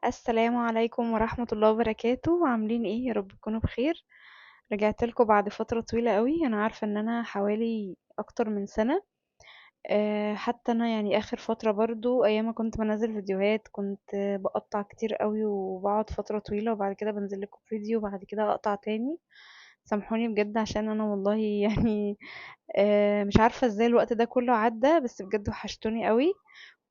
السلام عليكم ورحمة الله وبركاته، عاملين ايه؟ يا رب تكونوا بخير. رجعت لكم بعد فترة طويلة قوي. انا عارفة ان انا حوالي اكتر من سنة. حتى انا يعني اخر فترة برضو ايام ما كنت بنزل فيديوهات كنت بقطع كتير قوي وبقعد فترة طويلة وبعد كده بنزل لكم فيديو وبعد كده اقطع تاني. سامحوني بجد عشان انا والله يعني مش عارفة ازاي الوقت ده كله عدى، بس بجد وحشتوني قوي.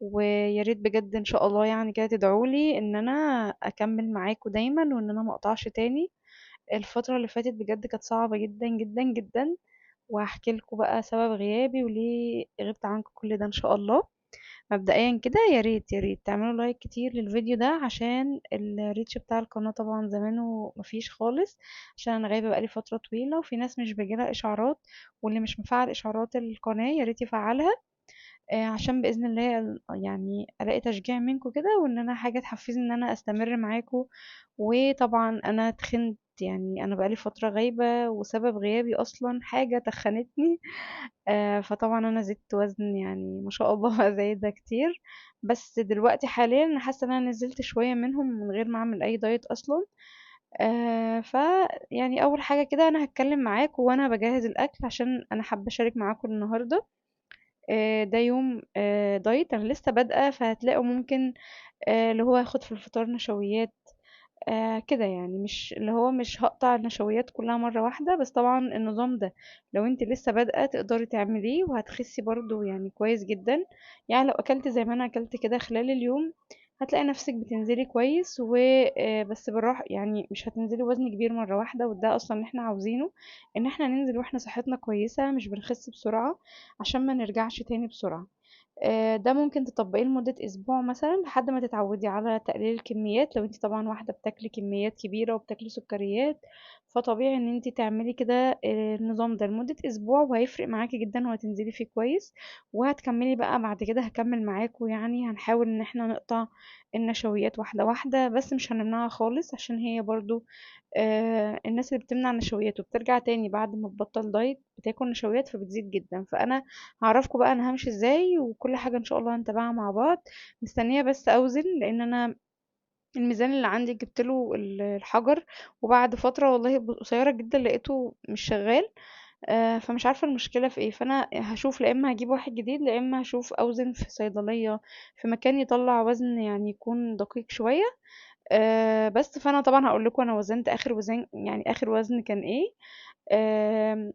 ويا ريت بجد ان شاء الله يعني كده تدعولي ان انا اكمل معاكم دايما وان انا ما اقطعش تاني. الفترة اللي فاتت بجد كانت صعبة جدا جدا جدا، وهحكي لكم بقى سبب غيابي وليه غبت عنكم كل ده ان شاء الله. مبدئيا كده يا ريت يا ريت تعملوا لايك كتير للفيديو ده عشان الريتش بتاع القناة طبعا زمانه مفيش خالص، عشان انا غايبة بقالي فترة طويلة وفي ناس مش بيجيلها اشعارات. واللي مش مفعل اشعارات القناة يا ريت يفعلها، عشان بإذن الله يعني ألاقي تشجيع منكم كده وإن أنا حاجة تحفزني إن أنا أستمر معاكم. وطبعا أنا تخنت، يعني أنا بقالي فترة غايبة وسبب غيابي أصلا حاجة تخنتني. فطبعا أنا زدت وزن يعني ما شاء الله زايدة كتير. بس دلوقتي حاليا أنا حاسة إن أنا نزلت شوية منهم من غير ما أعمل أي دايت أصلا. ف يعني أول حاجة كده أنا هتكلم معاكم وأنا بجهز الأكل عشان أنا حابة أشارك معاكم النهاردة. ده يوم دايت انا لسه بادئه، فهتلاقوا ممكن اللي هو هاخد في الفطار نشويات كده، يعني مش اللي هو مش هقطع النشويات كلها مرة واحدة. بس طبعا النظام ده لو انت لسه بادئة تقدري تعمليه وهتخسي برضو يعني كويس جدا. يعني لو اكلت زي ما انا اكلت كده خلال اليوم هتلاقي نفسك بتنزلي كويس وبس بالراحة، يعني مش هتنزلي وزن كبير مرة واحدة، وده اصلا اللي احنا عاوزينه، ان احنا ننزل واحنا صحتنا كويسة مش بنخس بسرعة عشان ما نرجعش تاني بسرعة. ده ممكن تطبقيه لمدة أسبوع مثلا لحد ما تتعودي على تقليل الكميات. لو انت طبعا واحدة بتاكلي كميات كبيرة وبتاكلي سكريات فطبيعي ان انت تعملي كده النظام ده لمدة أسبوع وهيفرق معاكي جدا وهتنزلي فيه كويس. وهتكملي بقى بعد كده هكمل معاكم، يعني هنحاول ان احنا نقطع النشويات واحدة واحدة بس مش هنمنعها خالص، عشان هي برضو الناس اللي بتمنع النشويات وبترجع تاني بعد ما تبطل دايت بتاكل نشويات فبتزيد جدا. فانا هعرفكم بقى انا همشي ازاي وكل حاجة ان شاء الله هنتابعها مع بعض. مستنية بس اوزن لان انا الميزان اللي عندي جبت له الحجر، وبعد فترة والله قصيرة جدا لقيته مش شغال. فمش عارفة المشكلة في ايه، فانا هشوف لا اما هجيب واحد جديد لا اما هشوف اوزن في صيدلية في مكان يطلع وزن يعني يكون دقيق شوية. بس فانا طبعا هقول لكم انا وزنت اخر وزن، يعني اخر وزن كان ايه.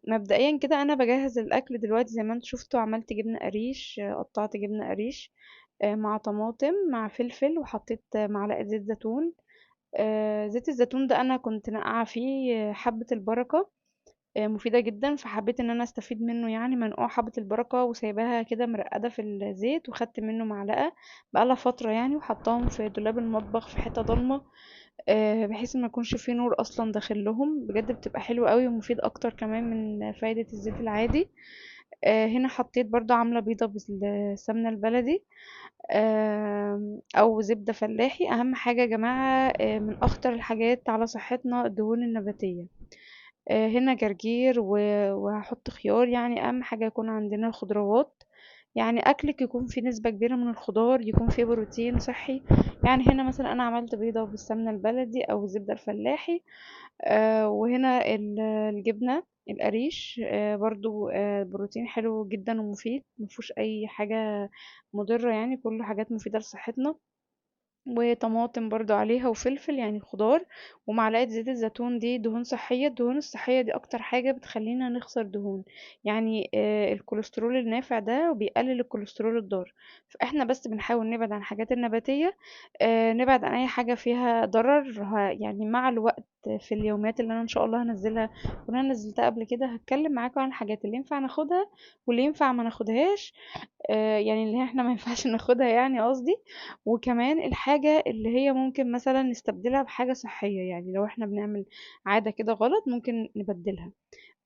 مبدئيا كده انا بجهز الاكل دلوقتي زي ما انتم شفتوا، عملت جبنه قريش، قطعت جبنه قريش مع طماطم مع فلفل وحطيت معلقه زيت زيتون. زيت الزيتون ده انا كنت نقعه فيه حبه البركه، مفيده جدا فحبيت ان انا استفيد منه، يعني منقوع حبه البركه وسايباها كده مرقده في الزيت وخدت منه معلقه بقالها فتره يعني، وحطاهم في دولاب المطبخ في حته ضلمه بحيث ان ما يكونش فيه نور اصلا داخل لهم. بجد بتبقى حلوة قوي ومفيد اكتر كمان من فايدة الزيت العادي. هنا حطيت برضو عاملة بيضة بالسمنة البلدي او زبدة فلاحي. اهم حاجة يا جماعة من اخطر الحاجات على صحتنا الدهون النباتية. هنا جرجير وهحط خيار، يعني اهم حاجة يكون عندنا الخضروات، يعني اكلك يكون فيه نسبة كبيرة من الخضار يكون فيه بروتين صحي. يعني هنا مثلا انا عملت بيضة بالسمنة البلدي او الزبدة الفلاحي. وهنا الجبنة القريش برضو بروتين حلو جدا ومفيد مفهوش اي حاجة مضرة، يعني كله حاجات مفيدة لصحتنا. وطماطم برضو عليها وفلفل يعني خضار، ومعلقة زيت الزيتون دي دهون صحية. الدهون الصحية دي أكتر حاجة بتخلينا نخسر دهون، يعني الكوليسترول النافع ده وبيقلل الكوليسترول الضار. فإحنا بس بنحاول نبعد عن الحاجات النباتية، نبعد عن أي حاجة فيها ضرر. يعني مع الوقت في اليوميات اللي أنا إن شاء الله هنزلها وأنا نزلتها قبل كده هتكلم معاكم عن الحاجات اللي ينفع ناخدها واللي ينفع ما ناخدهاش، يعني اللي احنا ما ينفعش ناخدها يعني قصدي. وكمان الحاجة اللي هي ممكن مثلا نستبدلها بحاجة صحية، يعني لو احنا بنعمل عادة كده غلط ممكن نبدلها.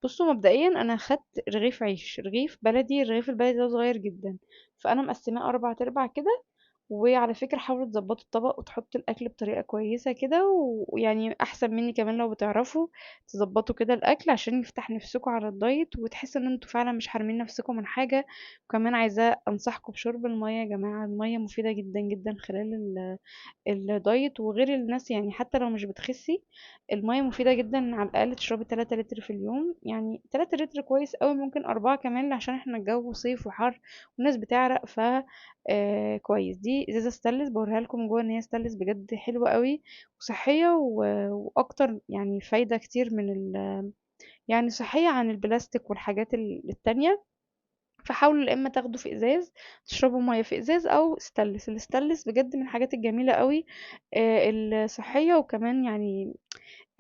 بصوا مبدئيا انا خدت رغيف عيش، رغيف بلدي، الرغيف البلدي ده صغير جدا، فانا مقسماه 4 ارباع كده وعلى فكرة حاولوا تظبطوا الطبق وتحطوا الأكل بطريقة كويسة كده، ويعني أحسن مني كمان لو بتعرفوا تظبطوا كده الأكل عشان يفتح نفسكم على الدايت وتحسوا ان انتوا فعلا مش حارمين نفسكم من حاجة. وكمان عايزة أنصحكم بشرب المية يا جماعة، المية مفيدة جدا جدا خلال الدايت. وغير الناس يعني حتى لو مش بتخسي، المية مفيدة جدا، على الأقل تشربي 3 لتر في اليوم، يعني 3 لتر كويس قوي، ممكن 4 كمان عشان احنا الجو صيف وحر والناس بتعرق. ف كويس. دي ازازة ستانلس بوريها لكم جوه ان هي ستانلس، بجد حلوة قوي وصحية واكتر يعني فايدة كتير من يعني صحية عن البلاستيك والحاجات التانية. فحاولوا يا اما تاخدوا في ازاز، تشربوا ميه في ازاز او ستانلس. الستانلس بجد من الحاجات الجميله قوي الصحيه، وكمان يعني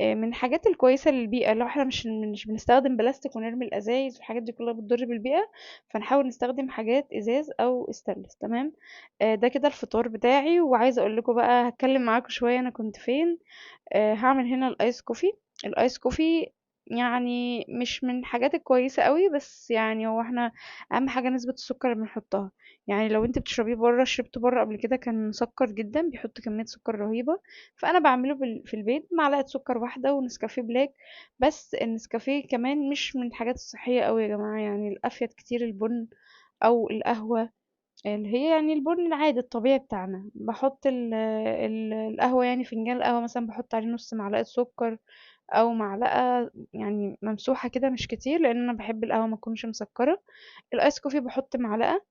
من الحاجات الكويسه للبيئه. لو احنا مش بنستخدم بلاستيك ونرمي الازايز والحاجات دي كلها بتضر بالبيئه، فنحاول نستخدم حاجات ازاز او ستانلس. تمام. ده كده الفطار بتاعي. وعايزه اقول لكم بقى، هتكلم معاكم شويه انا كنت فين. هعمل هنا الايس كوفي. الايس كوفي يعني مش من الحاجات الكويسة قوي، بس يعني هو احنا اهم حاجة نسبة السكر اللي بنحطها. يعني لو انت بتشربيه بره، شربته بره قبل كده كان مسكر جدا، بيحط كمية سكر رهيبة. فانا بعمله في البيت معلقة سكر واحدة ونسكافيه بلاك. بس النسكافيه كمان مش من الحاجات الصحية قوي يا جماعة، يعني الافيد كتير البن او القهوة، اللي هي يعني البن العادي الطبيعي بتاعنا. بحط القهوة، يعني فنجان القهوة مثلا بحط عليه نص معلقة سكر او معلقة يعني ممسوحة كده مش كتير، لان انا بحب القهوة ما تكونش مسكرة. الايس كوفي بحط معلقة.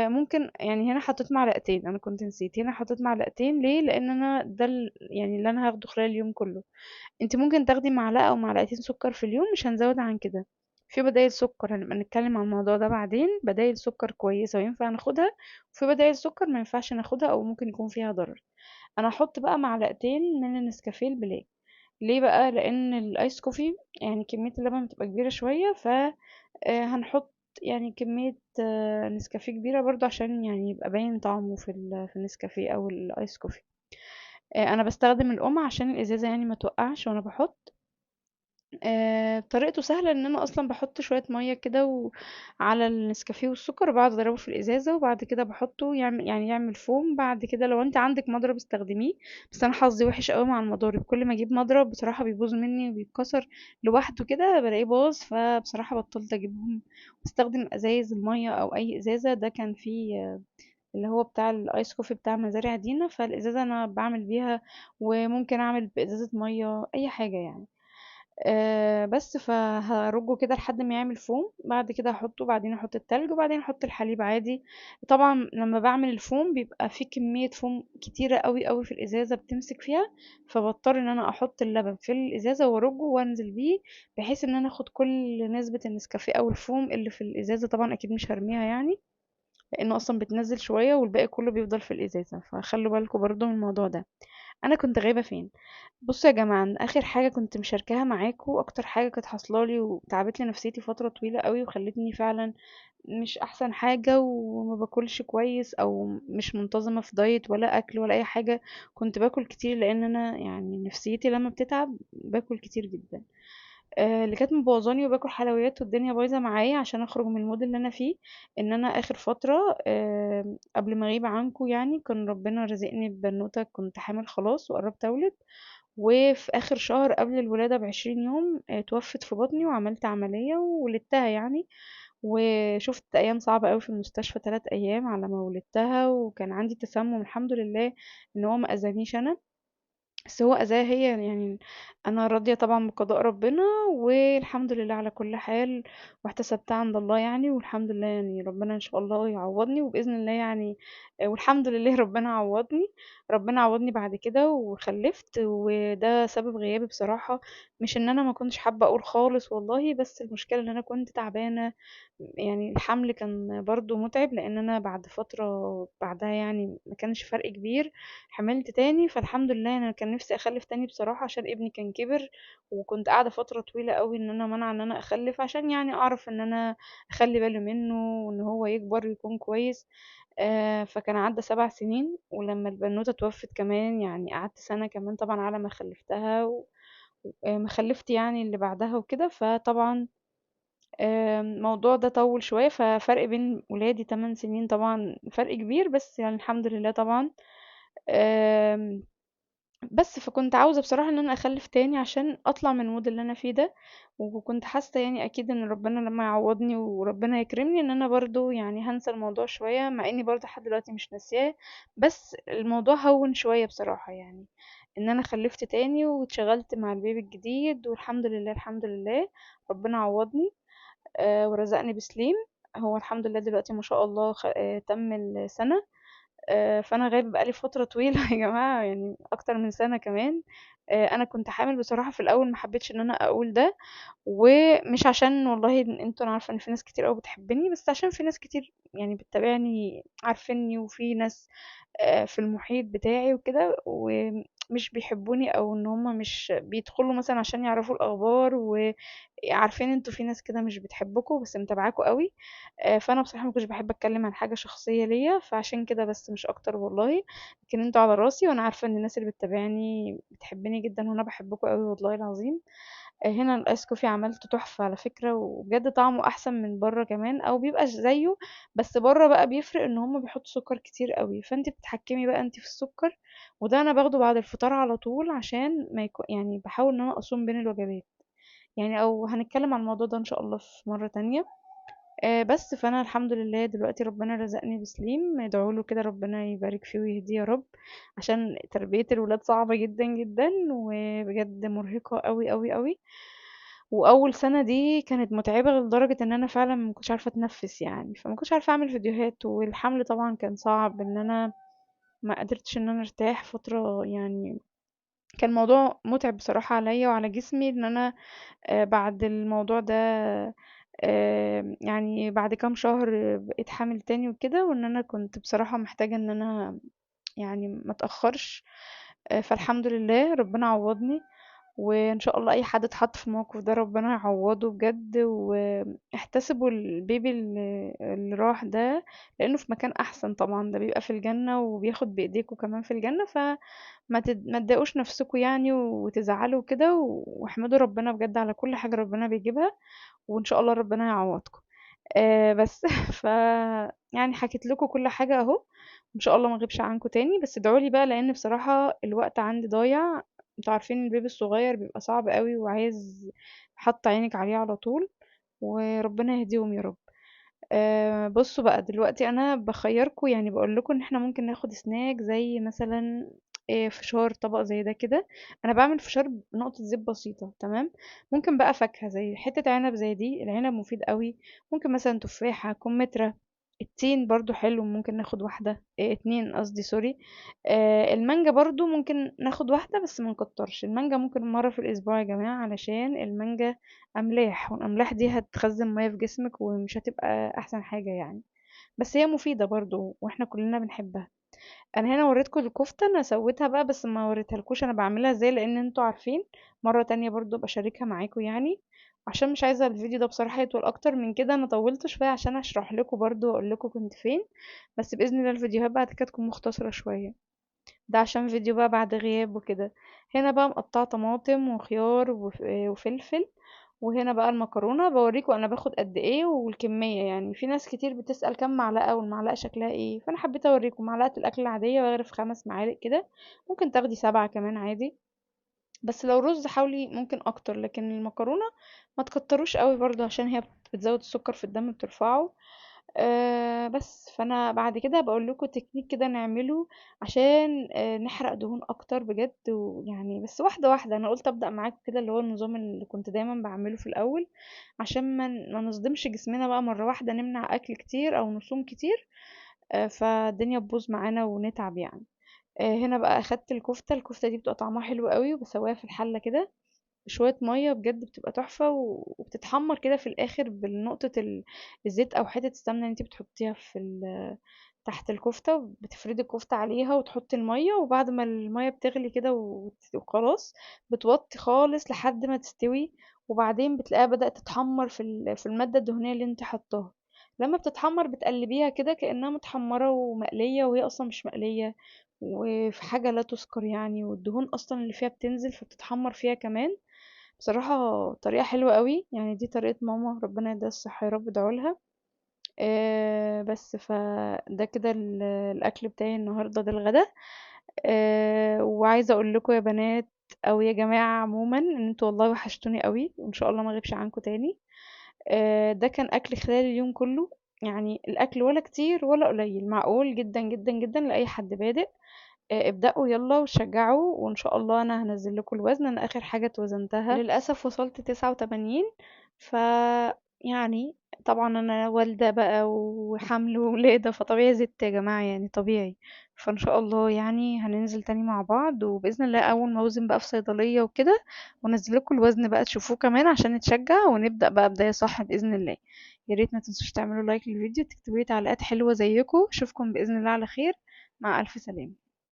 ممكن يعني هنا حطيت معلقتين، انا كنت نسيت، هنا حطيت معلقتين ليه؟ لان انا ده يعني اللي انا هاخده خلال اليوم كله. انت ممكن تاخدي معلقة او معلقتين سكر في اليوم، مش هنزود عن كده. في بدائل سكر هنبقى نتكلم عن الموضوع ده بعدين، بدائل سكر كويسة وينفع ناخدها، وفي بدائل سكر ما ينفعش ناخدها او ممكن يكون فيها ضرر. انا هحط بقى معلقتين من النسكافيه البلاك. ليه بقى؟ لان الايس كوفي يعني كمية اللبن بتبقى كبيرة شوية، ف هنحط يعني كمية نسكافيه كبيرة برضو عشان يعني يبقى باين طعمه في النسكافيه او الايس كوفي. انا بستخدم الام عشان الازازة يعني ما توقعش وانا بحط. طريقته سهلة، ان انا اصلا بحط شوية مية كده على النسكافيه والسكر، وبقعد اضربه في الازازة، وبعد كده بحطه يعمل فوم. بعد كده لو انت عندك مضرب استخدميه، بس انا حظي وحش قوي مع المضارب، كل ما اجيب مضرب بصراحة بيبوظ مني وبيتكسر لوحده كده، بلاقيه باظ. فبصراحة بطلت اجيبهم واستخدم ازايز المية او اي ازازة. ده كان فيه اللي هو بتاع الايس كوفي بتاع مزارع دينا، فالازازة انا بعمل بيها، وممكن اعمل بازازة مية اي حاجة يعني. بس فهرجه كده لحد ما يعمل فوم، بعد كده احطه، بعدين احط التلج، وبعدين احط الحليب عادي. طبعا لما بعمل الفوم بيبقى فيه كمية فوم كتيرة قوي قوي في الازازة بتمسك فيها، فبضطر ان انا احط اللبن في الازازة وارجه وانزل بيه، بحيث ان انا اخد كل نسبة النسكافيه او الفوم اللي في الازازة. طبعا اكيد مش هرميها يعني، لانه اصلا بتنزل شوية والباقي كله بيفضل في الازازة، فخلوا بالكم برضو من الموضوع ده. انا كنت غايبة فين؟ بصوا يا جماعة، أنا اخر حاجة كنت مشاركاها معاكم، اكتر حاجة كانت حصلالي وتعبت لي نفسيتي فترة طويلة قوي وخلتني فعلا مش احسن حاجة وما باكلش كويس او مش منتظمة في دايت ولا اكل ولا اي حاجة. كنت باكل كتير لان انا يعني نفسيتي لما بتتعب باكل كتير جدا. اللي كانت مبوظاني وباكل حلويات والدنيا بايظة معايا عشان اخرج من المود اللي انا فيه، ان انا اخر فترة قبل ما اغيب عنكم يعني، كان ربنا رزقني ببنوتة، كنت حامل خلاص وقربت اولد. وفي آخر شهر قبل الولادة ب20 يوم توفت في بطني، وعملت عملية وولدتها يعني. وشفت أيام صعبة أوي في المستشفى، 3 أيام على ما ولدتها، وكان عندي تسمم الحمد لله إن هو ما أذانيش أنا، بس هو أذاها هي يعني. أنا راضية طبعا بقضاء ربنا، والحمد لله على كل حال، واحتسبتها عند الله يعني، والحمد لله يعني ربنا إن شاء الله يعوضني، وبإذن الله يعني. والحمد لله ربنا عوضني. ربنا عوضني بعد كده وخلفت، وده سبب غيابي بصراحة. مش ان انا ما كنتش حابة اقول خالص والله، بس المشكلة ان انا كنت تعبانة. يعني الحمل كان برضو متعب، لان انا بعد فترة بعدها يعني ما كانش فرق كبير، حملت تاني. فالحمد لله انا كان نفسي اخلف تاني بصراحة، عشان ابني كان كبر، وكنت قاعدة فترة طويلة قوي ان انا منع ان انا اخلف، عشان يعني اعرف ان انا اخلي بالي منه وان هو يكبر ويكون كويس. فكان عدى 7 سنين، ولما البنوتة توفت كمان يعني قعدت سنة كمان طبعا على ما خلفتها، وما خلفت يعني اللي بعدها وكده. فطبعا الموضوع ده طول شوية، ففرق بين ولادي 8 سنين طبعا فرق كبير، بس يعني الحمد لله طبعا. آم، بس فكنت عاوزة بصراحة ان انا اخلف تاني عشان اطلع من المود اللي انا فيه ده. وكنت حاسة يعني اكيد ان ربنا لما يعوضني وربنا يكرمني ان انا برضو يعني هنسى الموضوع شوية، مع اني برضو لحد دلوقتي مش ناسياه. بس الموضوع هون شوية بصراحة يعني، ان انا خلفت تاني واتشغلت مع البيبي الجديد، والحمد لله الحمد لله ربنا عوضني ورزقني بسليم. هو الحمد لله دلوقتي ما شاء الله تم السنة. فانا غايبة بقالي فترة طويلة يا جماعة، يعني اكتر من سنة كمان. انا كنت حامل بصراحة في الاول، ما حبيتش ان انا اقول ده، ومش عشان والله انتوا، انا عارفة ان في ناس كتير قوي بتحبني، بس عشان في ناس كتير يعني بتتابعني عارفيني، وفي ناس في المحيط بتاعي وكده، ومش بيحبوني، او ان هم مش بيدخلوا مثلا عشان يعرفوا الاخبار، وعارفين انتوا في ناس كده مش بتحبكوا بس متابعاكوا قوي. فانا بصراحه ما كنتش بحب اتكلم عن حاجه شخصيه ليا، فعشان كده بس مش اكتر والله. لكن انتوا على راسي، وانا عارفه ان الناس اللي بتتابعني بتحبني جدا، وانا بحبكوا قوي والله العظيم. هنا الايس كوفي عملته تحفه على فكره، وبجد طعمه احسن من بره كمان، او بيبقى زيه. بس بره بقى بيفرق ان هم بيحطوا سكر كتير قوي، فانت بتتحكمي بقى انت في السكر. وده انا باخده بعد الفطار على طول، عشان ما يكون يعني بحاول ان انا اصوم بين الوجبات يعني. او هنتكلم عن الموضوع ده ان شاء الله في مرة تانية. بس فانا الحمد لله دلوقتي ربنا رزقني بسليم، ادعوا له كده ربنا يبارك فيه ويهديه يا رب. عشان تربية الولاد صعبة جدا جدا، وبجد مرهقة قوي قوي قوي. واول سنة دي كانت متعبة لدرجة ان انا فعلا ما كنتش عارفة اتنفس يعني، فما كنتش عارفة اعمل فيديوهات. والحمل طبعا كان صعب، ان انا ما قدرتش ان انا ارتاح فترة يعني. كان موضوع متعب بصراحة عليا وعلى جسمي، ان انا بعد الموضوع ده يعني بعد كام شهر بقيت حامل تاني وكده، وان انا كنت بصراحة محتاجة ان انا يعني ما اتأخرش. فالحمد لله ربنا عوضني. وان شاء الله اي حد اتحط في الموقف ده ربنا يعوضه بجد، واحتسبوا البيبي اللي راح ده، لانه في مكان احسن طبعا، ده بيبقى في الجنة وبياخد بايديكوا كمان في الجنة. ما تضايقوش نفسكوا يعني وتزعلوا كده، واحمدوا ربنا بجد على كل حاجة ربنا بيجيبها. وان شاء الله ربنا يعوضكم. بس ف يعني حكيت لكم كل حاجة اهو. ان شاء الله ما اغيبش عنكم تاني، بس ادعوا لي بقى، لان بصراحة الوقت عندي ضايع. انتوا عارفين البيبي الصغير بيبقى صعب قوي، وعايز حط عينك عليه على طول. وربنا يهديهم يا رب. بصوا بقى دلوقتي انا بخيركم، يعني بقول لكم ان احنا ممكن ناخد سناك زي مثلا فشار، طبق زي ده كده. انا بعمل فشار بنقطة زيت بسيطة، تمام. ممكن بقى فاكهة زي حتة عنب، زي دي العنب مفيد قوي. ممكن مثلا تفاحة، كمثرى. التين برضو حلو، ممكن ناخد واحدة، اتنين قصدي، سوري. المانجا برضو ممكن ناخد واحدة، بس ما نكترش. المانجا ممكن مرة في الأسبوع يا جماعة، علشان المانجا أملاح، والأملاح دي هتخزن مية في جسمك، ومش هتبقى أحسن حاجة يعني. بس هي مفيدة برضو، واحنا كلنا بنحبها. انا هنا وريتكم الكفتة، انا سويتها بقى بس ما وريتها انا بعملها ازاي، لان انتوا عارفين. مرة تانية برضو بشاركها معاكم يعني. عشان مش عايزة الفيديو ده بصراحة يطول اكتر من كده، انا طولت شوية عشان اشرح لكم برضو واقول لكم كنت فين. بس باذن الله الفيديوهات بعد كده تكون مختصرة شوية. ده عشان فيديو بقى بعد غياب وكده. هنا بقى مقطعة طماطم وخيار وفلفل. وهنا بقى المكرونة، بوريكم انا باخد قد ايه والكمية. يعني في ناس كتير بتسأل كم معلقة والمعلقة شكلها ايه، فانا حبيت اوريكم معلقة الاكل العادية بغرف 5 معالق كده. ممكن تاخدي 7 كمان عادي. بس لو رز حاولي ممكن اكتر، لكن المكرونة ما تكتروش قوي برضو، عشان هي بتزود السكر في الدم بترفعه. بس فانا بعد كده بقول لكم تكنيك كده نعمله، عشان نحرق دهون اكتر بجد. ويعني بس واحده واحده، انا قلت ابدا معاكم كده اللي هو النظام اللي كنت دايما بعمله في الاول، عشان ما نصدمش جسمنا بقى مره واحده، نمنع اكل كتير او نصوم كتير. فالدنيا تبوظ معانا ونتعب يعني. هنا بقى اخدت الكفته دي بتبقى طعمها حلو قوي، وبسويها في الحله كده شوية مية، بجد بتبقى تحفة، وبتتحمر كده في الآخر بنقطة الزيت أو حتة السمنة اللي انتي بتحطيها تحت الكفتة. بتفردي الكفتة عليها وتحطي المية، وبعد ما المية بتغلي كده وخلاص، بتوطي خالص لحد ما تستوي. وبعدين بتلاقيها بدأت تتحمر في المادة الدهنية اللي انت حطاها. لما بتتحمر بتقلبيها كده كأنها متحمرة ومقلية، وهي أصلا مش مقلية. وفي حاجة لا تذكر يعني، والدهون أصلا اللي فيها بتنزل فبتتحمر فيها كمان. بصراحة طريقة حلوة قوي، يعني دي طريقة ماما، ربنا يديها الصحة يا رب، ادعولها. بس فده كده الاكل بتاعي النهارده، ده الغدا. وعايزه اقول لكم يا بنات او يا جماعه عموما ان انتوا والله وحشتوني قوي، وان شاء الله ما اغيبش عنكم تاني. ده كان اكل خلال اليوم كله، يعني الاكل ولا كتير ولا قليل، معقول جدا جدا جدا لاي حد بادئ. ابدأوا يلا وشجعوا، وان شاء الله انا هنزل لكم الوزن. انا اخر حاجة توزنتها للأسف وصلت 89. ف يعني طبعا انا والدة بقى وحمل وولادة، فطبيعي زدت يا جماعة، يعني طبيعي. فان شاء الله يعني هننزل تاني مع بعض، وبإذن الله اول ما اوزن بقى في صيدلية وكده ونزل لكم الوزن بقى تشوفوه كمان عشان نتشجع ونبدأ بقى بداية صح بإذن الله. يا ريت ما تنسوش تعملوا لايك للفيديو، تكتبوا لي تعليقات حلوة زيكم. اشوفكم بإذن الله على خير. مع ألف سلامة.